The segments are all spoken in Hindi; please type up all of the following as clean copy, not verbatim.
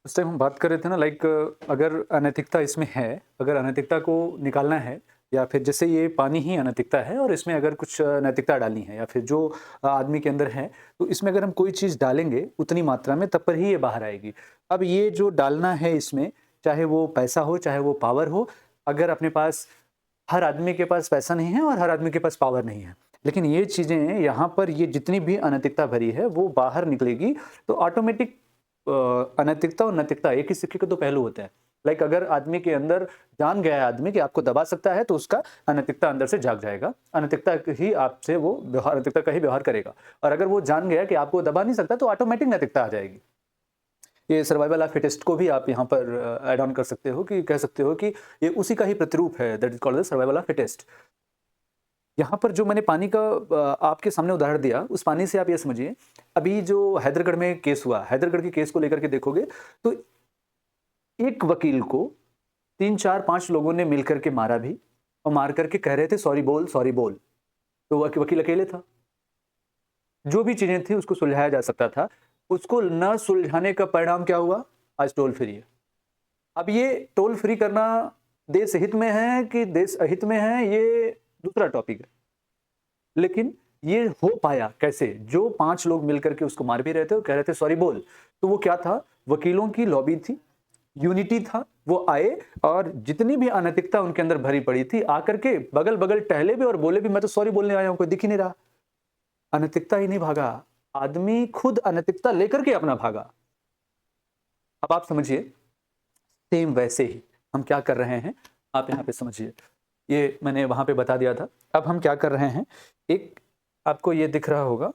उस टाइम हम बात कर रहे थे ना, लाइक अगर अनैतिकता इसमें है, अगर अनैतिकता को निकालना है, या फिर जैसे ये पानी ही अनैतिकता है और इसमें अगर कुछ नैतिकता डालनी है, या फिर जो आदमी के अंदर है, तो इसमें अगर हम कोई चीज़ डालेंगे उतनी मात्रा में, तब पर ही ये बाहर आएगी। अब ये जो डालना है इसमें, चाहे वो पैसा हो, चाहे वो पावर हो, अगर अपने पास, हर आदमी के पास पैसा नहीं है और हर आदमी के पास पावर नहीं है। लेकिन ये चीज़ें यहाँ पर, ये जितनी भी अनैतिकता भरी है वो बाहर निकलेगी, तो ऑटोमेटिक अनैतिकता और नैतिकता एक ही सिक्के के दो पहलू होते हैं। लाइक अगर आदमी के अंदर जान गया है आदमी कि आपको दबा सकता है, तो उसका अनैतिकता अंदर से जाग जाएगा। अनैतिकता ही आपसे वो व्यवहार, अनैतिकता का ही व्यवहार करेगा। और अगर वो जान गया कि आपको दबा नहीं सकता, तो ऑटोमेटिक नैतिकता आ जाएगी। ये सर्वाइवल ऑफ फिटेस्ट को भी आप यहाँ पर ऐड ऑन कर सकते हो, कि कह सकते हो कि ये उसी का ही प्रतिरूप है, that is called the survival of fittest. यहाँ पर जो मैंने पानी का आपके सामने उदाहरण दिया, उस पानी से आप ये समझिए, अभी जो हैदरगढ़ में केस हुआ, हैदरगढ़ के केस को लेकर के देखोगे, तो एक वकील को 3, 4, 5 लोगों ने मिलकर के मारा भी, और मार करके कह रहे थे सॉरी बोल, सॉरी बोल। तो वकील अकेले था। जो भी चीजें थी उसको सुलझाया जा सकता था, उसको न सुलझाने का परिणाम क्या हुआ? आज टोल फ्री है। अब ये टोल फ्री करना देश हित में है कि देश अहित में है, ये दूसरा टॉपिक है। लेकिन ये हो पाया कैसे? जो 5 लोग मिलकर के उसको मार भी रहे थे और कह रहे थे सॉरी बोल, तो वो क्या था? वकीलों की लॉबी थी, यूनिटी था। वो आए और जितनी भी अनैतिकता उनके अंदर भरी पड़ी थी, आकर के बगल बगल टहले भी और बोले भी मैं तो सॉरी बोलने आया हूं, कोई दिख ही नहीं रहा। अनैतिकता ही नहीं भागा, आदमी खुद अनैतिकता लेकर के अपना भागा। अब आप समझिए, सेम वैसे ही हम क्या कर रहे हैं, आप यहाँ पे समझिए। ये मैंने वहां पे बता दिया था। अब हम क्या कर रहे हैं, एक आपको ये दिख रहा होगा,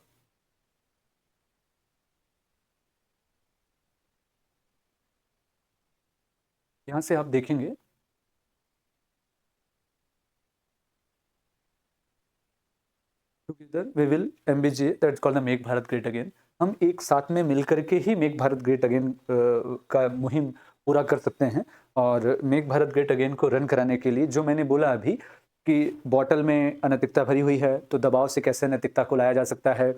यहां से आप देखेंगे, together we will MBJ, that's called the make Bharat great again. हम एक साथ में मिलकर के ही मेक भारत ग्रेट अगेन का मुहिम पूरा कर सकते हैं। और मेक भारत ग्रेट अगेन को रन कराने के लिए, जो मैंने बोला अभी कि बॉटल में अनैतिकता भरी हुई है, तो दबाव से कैसे नैतिकता को लाया जा सकता है,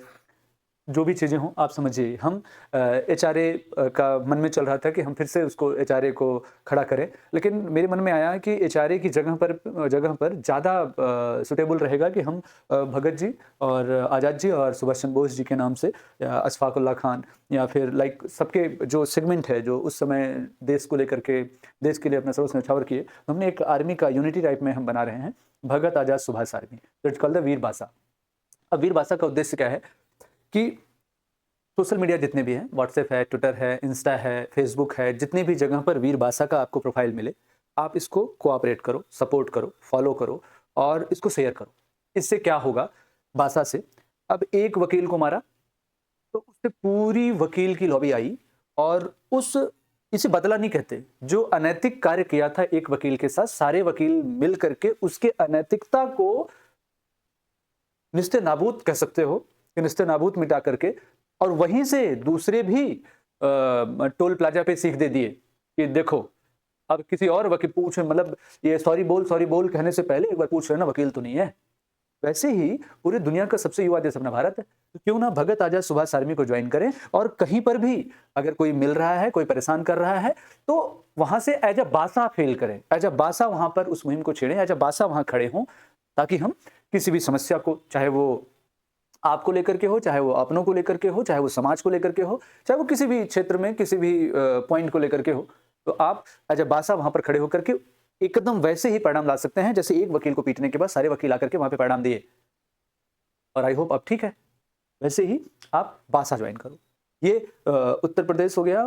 जो भी चीज़ें हों, आप समझिए। हम एचआरए का मन में चल रहा था कि हम फिर से उसको, एचआरए को खड़ा करें, लेकिन मेरे मन में आया कि एचआरए की जगह पर ज़्यादा सुटेबल रहेगा कि हम भगत जी और आज़ाद जी और सुभाष चंद्र बोस जी के नाम से, या अशफाक उल्लाह खान, या फिर लाइक सबके जो सेगमेंट है, जो उस समय देश को लेकर के, देश के लिए अपना सर्वस्व न्यौछावर किए, तो हमने एक आर्मी का यूनिटी टाइप में हम बना रहे हैं, Bhagat Azad Subhash army, that's called the Veer Bhasha. अब वीर भाषा का उद्देश्य क्या है कि सोशल मीडिया जितने भी हैं, व्हाट्सएप है, ट्विटर है, इंस्टा है, फेसबुक है, जितनी भी जगह पर वीर भाषा का आपको प्रोफाइल मिले, आप इसको कोऑपरेट करो, सपोर्ट करो, फॉलो करो और इसको शेयर करो। इससे क्या होगा? भाषा से अब एक वकील को मारा, तो उससे पूरी वकील की लॉबी आई, और उस, इसे बदला नहीं कहते, जो अनैतिक कार्य किया था एक वकील के साथ, सारे वकील मिल करके उसके अनैतिकता को निस्ते नाबूद कह सकते हो, कि निस्ते नाबूद मिटा करके, और वहीं से दूसरे भी टोल प्लाजा पे सीख दे दिए कि देखो, अब किसी और वकील पूछे, मतलब ये सॉरी बोल कहने से पहले एक बार पूछ लेना वकील तो नहीं है। वैसे ही पूरी दुनिया का सबसे युवा देश अपना भारत है, तो क्यों ना भगत आजाद सुभाष आर्मी को ज्वाइन करें, और कहीं पर भी अगर कोई मिल रहा है, कोई परेशान कर रहा है, तो वहां से एज अ बासा फील करें, एज अ बासा वहां पर उस मुहिम को छेड़ें, एज अ बासा वहां खड़े हों, ताकि हम किसी भी समस्या को, चाहे वो आपको लेकर के हो, चाहे वो अपनों को लेकर के हो, चाहे वो समाज को लेकर के हो, चाहे वो किसी भी क्षेत्र में किसी भी पॉइंट को लेकर के हो, तो आप एज अ बासा वहां पर खड़े होकर के एकदम वैसे ही परिणाम ला सकते हैं, जैसे एक वकील को पीटने के बाद सारे वकील आकर के वहां पे परिणाम दिए। और आई होप अब ठीक है, वैसे ही आप बासा ज्वाइन करो। ये उत्तर प्रदेश हो गया,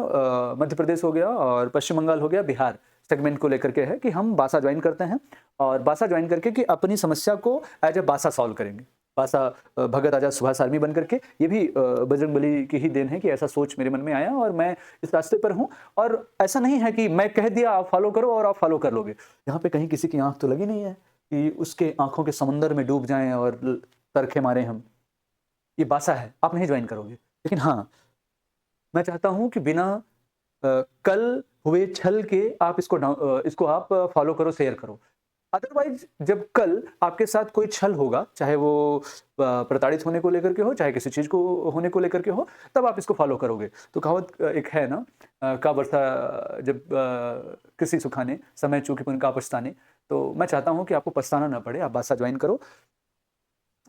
मध्य प्रदेश हो गया और पश्चिम बंगाल हो गया, बिहार सेगमेंट को लेकर के है कि हम बासा ज्वाइन करते हैं, और बासा ज्वाइन करके कि अपनी समस्या को एज अ बासा सॉल्व करेंगे। बासा भगत आजाद सुभाष आर्मी बन करके, ये भी बजरंगबली की ही देन है कि ऐसा सोच मेरे मन में आया और मैं इस रास्ते पर हूँ। और ऐसा नहीं है कि मैं कह दिया आप फॉलो करो और आप फॉलो कर लोगे। यहाँ पे कहीं किसी की आंख तो लगी नहीं है कि उसके आंखों के समंदर में डूब जाएं और तरखे मारे हम। ये बासा है, आप नहीं ज्वाइन करोगे। लेकिन हाँ, मैं चाहता हूं कि बिना कल हुए छल के आप इसको आप फॉलो करो, शेयर करो। अदरवाइज जब कल आपके साथ कोई छल होगा, चाहे वो प्रताड़ित होने को लेकर के हो, चाहे किसी चीज को होने को लेकर के हो, तब आप इसको फॉलो करोगे। तो कहावत एक है ना का वर्षा जब कृषि सुखाने समय चूके पुन का पछताने। तो मैं चाहता हूँ कि आपको पछताना ना पड़े, आप बासा ज्वाइन करो।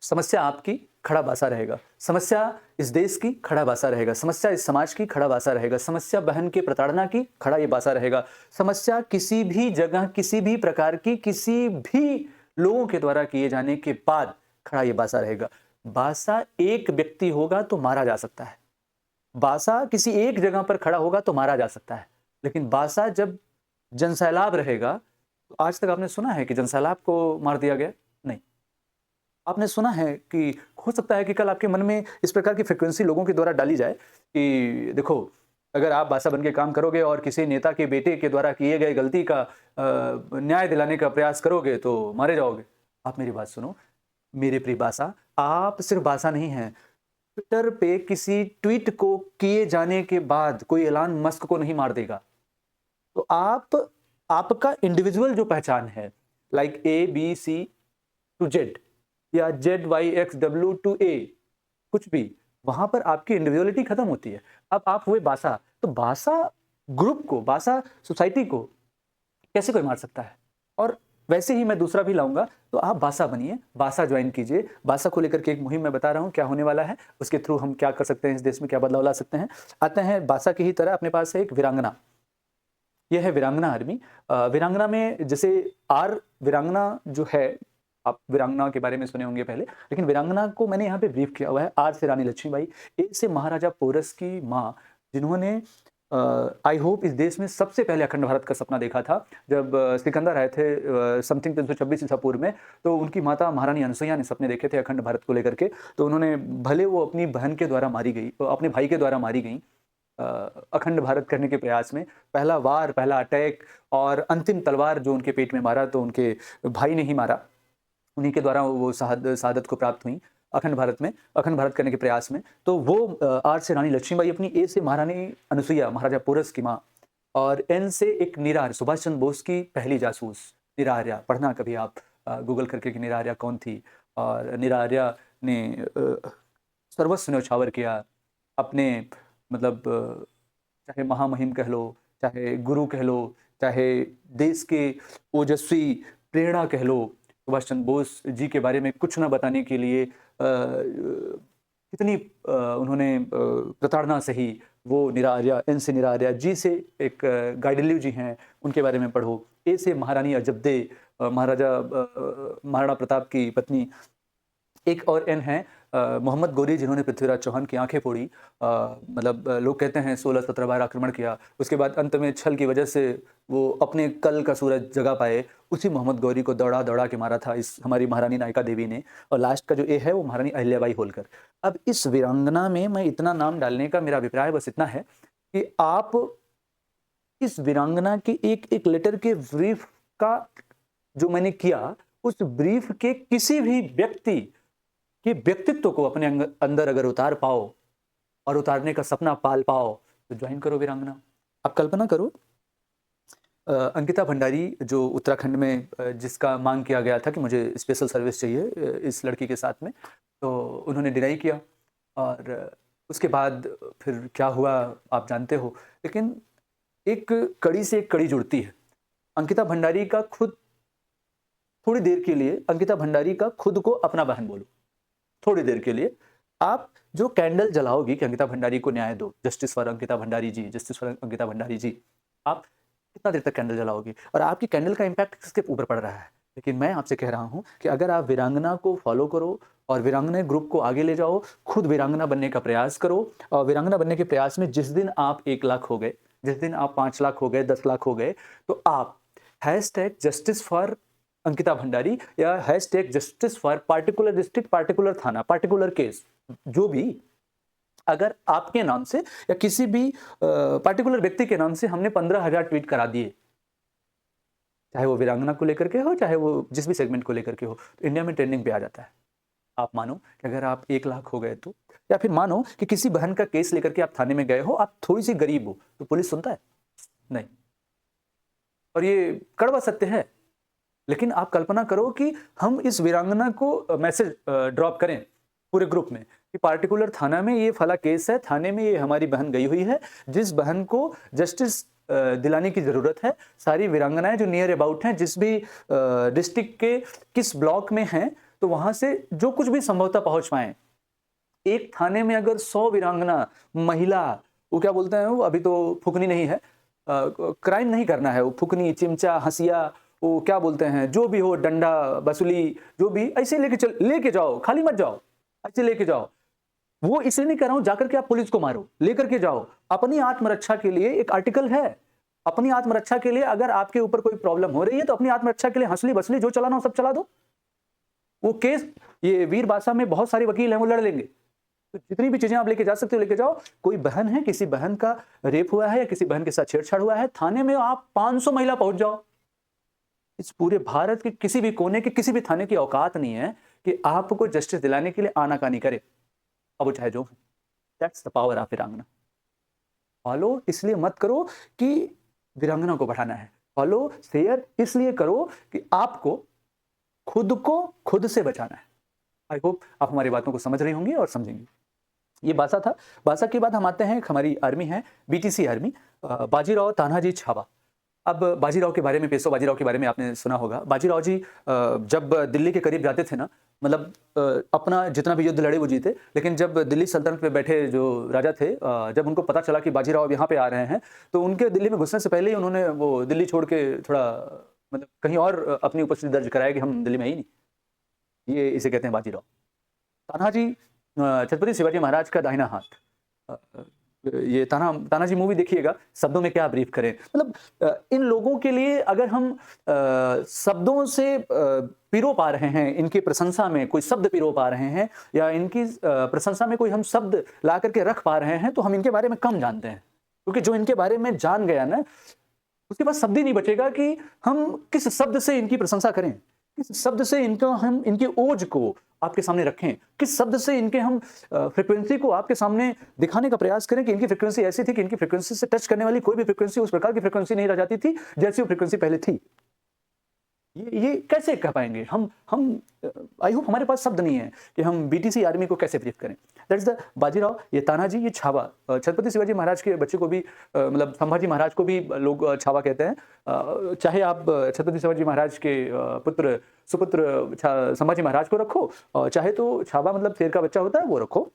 समस्या आपकी, खड़ा बासा रहेगा। समस्या इस देश की, खड़ा बासा रहेगा। समस्या इस समाज की, खड़ा बासा रहेगा। समस्या बहन की प्रताड़ना की, खड़ा ये बासा रहेगा। समस्या किसी भी जगह, किसी भी प्रकार की, किसी भी लोगों के द्वारा किए जाने के बाद खड़ा ये बासा रहेगा। बासा एक व्यक्ति होगा तो मारा जा सकता है, बासा किसी एक जगह पर खड़ा होगा तो मारा जा सकता है, लेकिन बासा जब जनसैलाब रहेगा, तो आज तक आपने सुना है कि जनसैलाब को मार दिया गया? नहीं। आपने सुना है कि हो सकता है कि कल आपके मन में इस प्रकार की फ्रीक्वेंसी लोगों के द्वारा डाली जाए कि देखो, अगर आप बासा बन के काम करोगे और किसी नेता के बेटे के द्वारा किए गए गलती का न्याय दिलाने का प्रयास करोगे तो मारे जाओगे। आप मेरी बात सुनो, मेरे प्रिय बासा, आप सिर्फ बासा नहीं हैं। ट्विटर पे किसी ट्वीट को किए जाने के बाद कोई एलान मस्क को नहीं मार देगा। तो आपका इंडिविजुअल जो पहचान है, लाइक ABC टू जेड या ZYXW टू A, कुछ भी, वहां पर आपकी इंडिविजुअलिटी खत्म होती है। अब आप हुए बासा, तो बासा ग्रुप को, बासा सोसाइटी को कैसे कोई मार सकता है? और वैसे ही मैं दूसरा भी लाऊंगा, तो आप बासा बनिए, बासा ज्वाइन कीजिए। बासा को लेकर के एक मुहिम मैं बता रहा हूं क्या होने वाला है, उसके थ्रू हम क्या कर सकते हैं, इस देश में क्या बदलाव ला सकते हैं। आते हैं बासा की ही तरह अपने पास है एक वीरांगना। यह है वीरांगना आर्मी। वीरांगना में जैसे वीरांगना जो है, आप वीरांगना के बारे में सुने होंगे पहले, लेकिन वीरांगना को मैंने यहाँ पे ब्रीफ किया हुआ है। आर से रानी लक्ष्मीबाई, ए से महाराजा पोरस की माँ, जिन्होंने आई होप इस देश में सबसे पहले अखंड भारत का सपना देखा था। जब सिकंदर आए थे समथिंग 326 ईसा पूर्व में, तो उनकी माता महारानी अनसुईया ने सपने देखे थे अखंड भारत को लेकर के। तो उन्होंने, भले वो अपनी बहन के द्वारा मारी गई, अपने भाई के द्वारा मारी गई अखंड भारत करने के प्रयास में, पहला वार, पहला अटैक और अंतिम तलवार जो उनके पेट में मारा, तो उनके भाई ने ही मारा, उन्हीं के द्वारा वो शहादत को प्राप्त हुई अखंड भारत में, अखंड भारत करने के प्रयास में। तो वो आर से रानी लक्ष्मीबाई अपनी, ए से महारानी अनसुईया महाराजा पोरस की माँ, और एन से एक निरार, सुभाष चंद्र बोस की पहली जासूस निरार्या। पढ़ना कभी आप गूगल करके कि निरार्या कौन थी। और निरार्या ने सर्वस्व न्यौछावर किया अपने, मतलब चाहे महामहिम कह लो, चाहे गुरु कह लो, चाहे देश के ओजस्वी प्रेरणा कह लो, सुभाष चंद्र बोस जी के बारे में कुछ ना बताने के लिए कितनी उन्होंने प्रताड़ना सही। वो निरार्या, एन से निरार्या, जी से एक गाइडलिव जी हैं, उनके बारे में पढ़ो। ए से महारानी अजबदे, महाराणा प्रताप की पत्नी। एक और एन है मोहम्मद गोरी, जिन्होंने पृथ्वीराज चौहान की आंखें फोड़ी। मतलब लोग कहते हैं 16-17 बार आक्रमण किया, उसके बाद अंत में छल की वजह से वो अपने कल का सूरज जगा पाए। उसी मोहम्मद गौरी को दौड़ा दौड़ा के मारा था इस हमारी महारानी नायिका देवी ने। और लास्ट का जो ए है वो महारानी अहिल्याबाई होलकर। अब इस वीरांगना में मैं इतना नाम डालने का मेरा अभिप्राय बस इतना है कि आप इस वीरांगना के एक एक लेटर के ब्रीफ का जो मैंने किया, उस ब्रीफ के किसी भी व्यक्ति के व्यक्तित्व को अपने अंदर अगर उतार पाओ और उतारने का सपना पाल पाओ, तो ज्वाइन करो वीरांगना। आप कल्पना करो, अंकिता भंडारी जो उत्तराखंड में जिसका मांग किया गया था कि मुझे स्पेशल सर्विस चाहिए इस लड़की के साथ में, तो उन्होंने डिनाई किया। और उसके बाद फिर क्या हुआ आप जानते हो। लेकिन एक कड़ी से एक कड़ी जुड़ती है। अंकिता भंडारी का खुद, थोड़ी देर के लिए अंकिता भंडारी का खुद को अपना बहन बोलो, थोड़ी देर के लिए आप जो कैंडल जलाओगी कि अंकिता भंडारी को न्याय दो, justice for Ankita Bhandari ji, justice for Ankita Bhandari ji, आप कितना देर तक कैंडल जलाओगी और आपकी कैंडल का इंपैक्ट किसके ऊपर पड़ रहा है। लेकिन मैं आपसे कह रहा हूं कि अगर आप वीरांगना को फॉलो करो और वीरांगना ग्रुप को आगे ले जाओ, खुद वीरांगना बनने का प्रयास करो, और वीरांगना बनने के प्रयास में जिस दिन आप 1 लाख हो गए, जिस दिन आप 5 लाख हो गए, 10 लाख हो गए, तो आप #जस्टिस फॉर अंकिता भंडारी या #justice for particular district, particular थाना, पार्टिकुलर केस, जो भी, अगर आपके नाम से या किसी भी पार्टिकुलर व्यक्ति के नाम से हमने 15,000 ट्वीट करा दिए, चाहे वो वीरांगना को लेकर के हो, चाहे वो जिस भी सेगमेंट को लेकर के हो, तो इंडिया में ट्रेंडिंग पे आ जाता है। आप मानो कि अगर आप 1 लाख हो गए तो, या फिर मानो कि किसी बहन का केस लेकर के आप थाने में गए हो, आप थोड़ी सी गरीब हो, तो पुलिस सुनता है? नहीं। और ये कड़वा सत्य है। लेकिन आप कल्पना करो कि हम इस वीरांगना को मैसेज ड्रॉप करें पूरे ग्रुप में कि पार्टिकुलर थाना में ये फला केस है, थाने में ये हमारी बहन गई हुई है, जिस बहन को जस्टिस दिलाने की ज़रूरत है। सारी वीरांगनाएं जो नियर अबाउट हैं, जिस भी डिस्ट्रिक्ट के किस ब्लॉक में हैं, तो वहाँ से जो कुछ भी संभवतः पहुँच पाएँ। एक थाने में अगर 100 वीरांगना महिला, वो क्या बोलते हैं, वो अभी तो फुकनी नहीं है, क्राइम नहीं करना है, वो फुकनी, चिमचा, हंसिया, वो क्या बोलते हैं, जो भी हो, डंडा, बसुली, जो भी, ऐसे लेके जाओ, खाली मत जाओ, ऐसे लेके जाओ। वो इसलिए नहीं कह रहा हूं जाकर के आप पुलिस को मारो, लेकर के जाओ। अपनी आत्मरक्षा के लिए एक आर्टिकल है, अपनी आत्मरक्षा के लिए अगर आपके ऊपर कोई प्रॉब्लम हो रही है तो अपनी आत्मरक्षा के लिए हंसली बसली जो चलाना हो सब चला दो। वो केस, ये वीर बासा में बहुत सारे वकील हैं, वो लड़ लेंगे। तो जितनी भी चीजें आप लेके जा सकते हो लेके जाओ। कोई बहन है, किसी बहन का रेप हुआ है या किसी बहन के साथ छेड़छाड़ हुआ है, थाने में आप 500 महिला पहुंच जाओ। इस पूरे भारत के किसी भी कोने के किसी भी थाने की औकात नहीं है कि आपको जस्टिस दिलाने के लिए आनाकानी करे, अब वो चाहे जो। दैट्स द पावर ऑफ वीरांगना। फॉलो इसलिए मत करो कि वीरांगना को बढ़ाना है, फॉलो शेयर इसलिए करो कि आपको खुद को खुद से बचाना है। आई होप आप हमारी बातों को समझ रही होंगी और समझेंगी। ये बासा था। बासा के बाद हम आते हैं, हमारी आर्मी है बीटीसी आर्मी, बाजीराव तानाजी छावा। अब बाजीराव के बारे में, पेशवा बाजीराव के बारे में आपने सुना होगा। बाजीराव जी जब दिल्ली के करीब जाते थे ना, मतलब अपना जितना भी युद्ध लड़े वो जीते, लेकिन जब दिल्ली सल्तनत पे बैठे जो राजा थे, जब उनको पता चला कि बाजीराव यहाँ पे आ रहे हैं, तो उनके दिल्ली में घुसने से पहले ही उन्होंने वो दिल्ली छोड़ के थोड़ा मतलब कहीं और अपनी उपस्थिति दर्ज कराया कि हम दिल्ली में ही नहीं। ये इसे कहते हैं बाजीराव। तानाजी छत्रपति शिवाजी महाराज का दाहिना हाथ। ये तानाजी मूवी देखिएगा, शब्दों में क्या ब्रीफ करें, मतलब इन लोगों के लिए अगर हम शब्दों से पिरो पा रहे हैं, इनकी प्रशंसा में कोई शब्द पिरो पा रहे हैं, या इनकी प्रशंसा में कोई हम शब्द ला करके रख पा रहे हैं, तो हम इनके बारे में कम जानते हैं। क्योंकि जो इनके बारे में जान गया ना, उसके पास शब्द ही नहीं बचेगा कि हम किस शब्द से इनकी प्रशंसा करें, किस शब्द से इनका हम इनकी ओज को आपके सामने रखें, किस शब्द से इनके हम फ्रीक्वेंसी को आपके सामने दिखाने का प्रयास करें कि इनकी फ्रीक्वेंसी ऐसी थी कि इनकी फ्रीक्वेंसी से टच करने वाली कोई भी फ्रीक्वेंसी उस प्रकार की फ्रीक्वेंसी नहीं रह जाती थी जैसी वो फ्रीक्वेंसी पहले थी। ये कैसे कह पाएंगे हम आई होप हमारे पास शब्द नहीं है कि हम बीटीसी आर्मी को कैसे ब्रीफ करें। दैट्स द बाजीराव, ये तानाजी, ये छावा। छत्रपति शिवाजी महाराज के बच्चे को भी मतलब संभाजी महाराज को भी लोग छावा कहते हैं। चाहे आप छत्रपति शिवाजी महाराज के पुत्र सुपुत्र संभाजी महाराज को रखो, चाहे तो छावा मतलब शेर का बच्चा होता है वो रखो,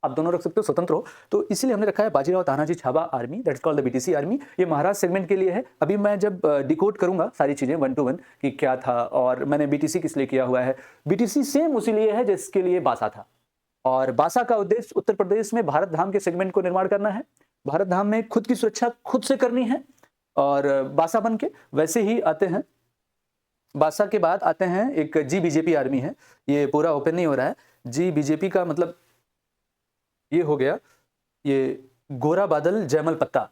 आप दोनों रख सकते हो, स्वतंत्र हो। तो इसीलिए हमने रखा है Bajirao Tanaji Chhaava army, that's called the BTC army. ये महाराज सेगमेंट के लिए है। अभी मैं जब डिकोड करूंगा सारी चीजें 1 to 1 कि क्या था और मैंने बीटीसी किस लिए किया हुआ है। बीटीसी सेम उसी लिए है जिसके लिए बासा था, और बासा का उद्देश्य उत्तर प्रदेश में भारत धाम के सेगमेंट को निर्माण करना है। भारत धाम में खुद की सुरक्षा खुद से करनी है, और बासा बन के वैसे ही आते हैं। बासा के बाद आते हैं एक जी बीजेपी आर्मी है। ये पूरा ओपन नहीं हो रहा है। जी बीजेपी का मतलब ये हो गया, ये गोरा बादल जयमल पत्ता,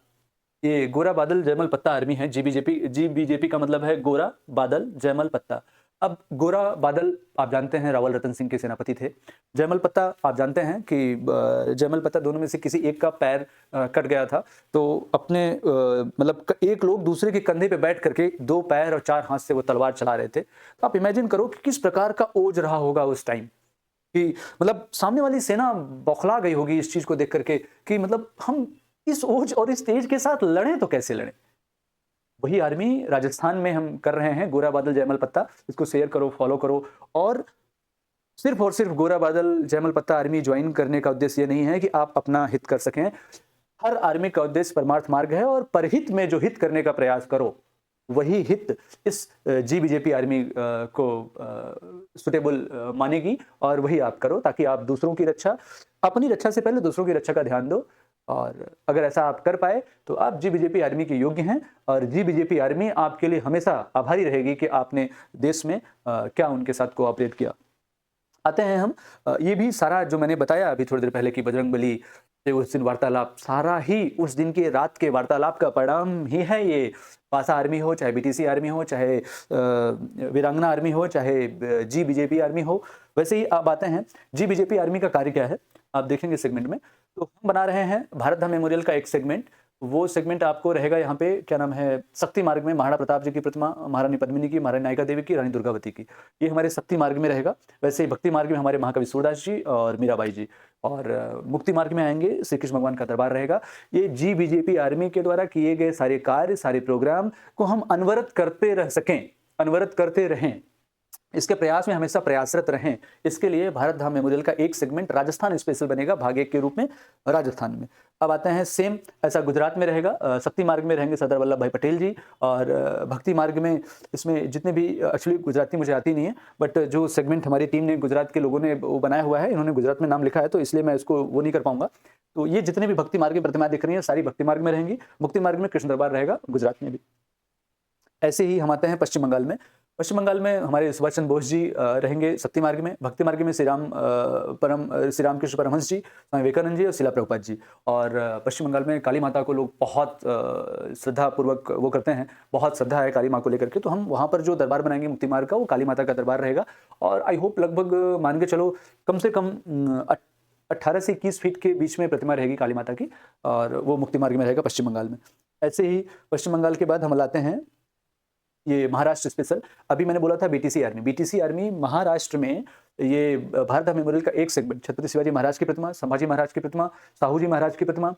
ये गोरा बादल जयमल पत्ता आर्मी है। जी बीजेपी का मतलब है गोरा बादल जयमल पत्ता। अब गोरा बादल आप जानते हैं रावल रतन सिंह के सेनापति थे। जयमल पत्ता आप जानते हैं कि जयमल पत्ता दोनों में से किसी एक का पैर कट गया था, तो अपने मतलब एक लोग दूसरे के कंधे पे बैठ करके 2 पैर और 4 हाथ से वो तलवार चला रहे थे। तो आप इमेजिन करो कि किस प्रकार का ओज रहा होगा उस टाइम, कि मतलब सामने वाली सेना बौखला गई होगी इस चीज को देख करके कि मतलब हम इस ओज और इस तेज के साथ लड़ें तो कैसे लड़ें। वही आर्मी राजस्थान में हम कर रहे हैं, गोरा बादल जयमल पत्ता। इसको शेयर करो, फॉलो करो। और सिर्फ गोरा बादल जयमल पत्ता आर्मी ज्वाइन करने का उद्देश्य ये नहीं है कि आप अपना हित कर सकें। हर आर्मी का उद्देश्य परमार्थ मार्ग है, और परहित में जो हित करने का प्रयास करो वही हित इस जी बीजेपी आर्मी को सुटेबल मानेगी, और वही आप करो ताकि आप दूसरों की रक्षा, अपनी रक्षा से पहले दूसरों की रक्षा का ध्यान दो। और अगर ऐसा आप कर पाए तो आप जी बीजेपी आर्मी के योग्य हैं, और जी बीजेपी आर्मी आपके लिए हमेशा आभारी रहेगी कि आपने देश में क्या उनके साथ कोऑपरेट किया। आते हैं हम ये भी सारा जो मैंने बताया अभी थोड़ी देर पहले कि बजरंगबली से उस दिन वार्तालाप, सारा ही उस दिन के रात के वार्तालाप का परिणाम ही है ये। बासा आर्मी हो, चाहे बीटीसी आर्मी हो, चाहे वीरांगना आर्मी हो, चाहे जी बीजेपी आर्मी हो। वैसे ही आप आते हैं जी बीजेपी आर्मी का कार्य क्या है, आप देखेंगे सेगमेंट में। तो हम बना रहे हैं भारत धाम मेमोरियल का एक सेगमेंट, वो सेगमेंट आपको रहेगा यहाँ पे, क्या नाम है, शक्ति मार्ग में महाराणा प्रताप जी की प्रतिमा, महारानी पद्मिनी की, महारानी नायिका देवी की, रानी दुर्गावती की, ये हमारे शक्ति मार्ग में रहेगा। वैसे ही भक्ति मार्ग में हमारे महाकवि सूरदास जी और मीराबाई जी, और मुक्ति मार्ग में आएंगे श्री कृष्ण भगवान का दरबार रहेगा। ये जी बीजेपी आर्मी के द्वारा किए गए सारे कार्य, सारे प्रोग्राम को हम अनवरत करते रह सकें, अनवरत करते रहें, इसके प्रयास में हमेशा प्रयासरत रहें। इसके लिए भारत धाम मेमोरियल का एक सेगमेंट राजस्थान स्पेशल बनेगा, भाग 1 के रूप में राजस्थान में। अब आते हैं सेम ऐसा गुजरात में रहेगा। शक्ति मार्ग में रहेंगे सरदार वल्लभ भाई पटेल जी, और भक्ति मार्ग में इसमें जितने भी, एक्चुअली गुजराती मुझे आती नहीं है, बट जो सेगमेंट हमारी टीम ने, गुजरात के लोगों ने वो बनाया हुआ है, इन्होंने गुजरात में नाम लिखा है, तो इसलिए मैं इसको वो नहीं कर पाऊंगा। तो ये जितने भी भक्ति मार्ग की प्रतिमाएं दिख रही हैं सारी भक्ति मार्ग में रहेंगी। मुक्ति मार्ग में कृष्ण दरबार रहेगा गुजरात में भी। ऐसे ही हम आते हैं पश्चिम बंगाल में। पश्चिम बंगाल में हमारे सुभाष चंद्र बोस जी रहेंगे शक्ति मार्ग में। भक्ति मार्ग में श्री रामकृष्ण परमहंस जी, स्वामी विवेकानंद जी और शिला प्रभुपाद जी। और पश्चिम बंगाल में काली माता को लोग बहुत श्रद्धापूर्वक वो करते हैं, बहुत श्रद्धा है काली माँ को लेकर के, तो हम वहाँ पर जो दरबार बनाएंगे मुक्ति मार्ग का, वो काली माता का दरबार रहेगा। और आई होप लगभग मान के चलो कम से कम 18 से 21 फीट के बीच में प्रतिमा रहेगी काली माता की, और वो मुक्ति मार्ग में रहेगा पश्चिम बंगाल में। ऐसे ही पश्चिम बंगाल के बाद हम लाते हैं ये महाराष्ट्र स्पेशल। अभी मैंने बोला था BTC army, BTC army Maharashtra में ये भारत धाम मेमोरियल का एक सेगमेंट, छत्रपति शिवाजी महाराज की प्रतिमा, संभाजी महाराज की प्रतिमा, साहू जी महाराज की प्रतिमा,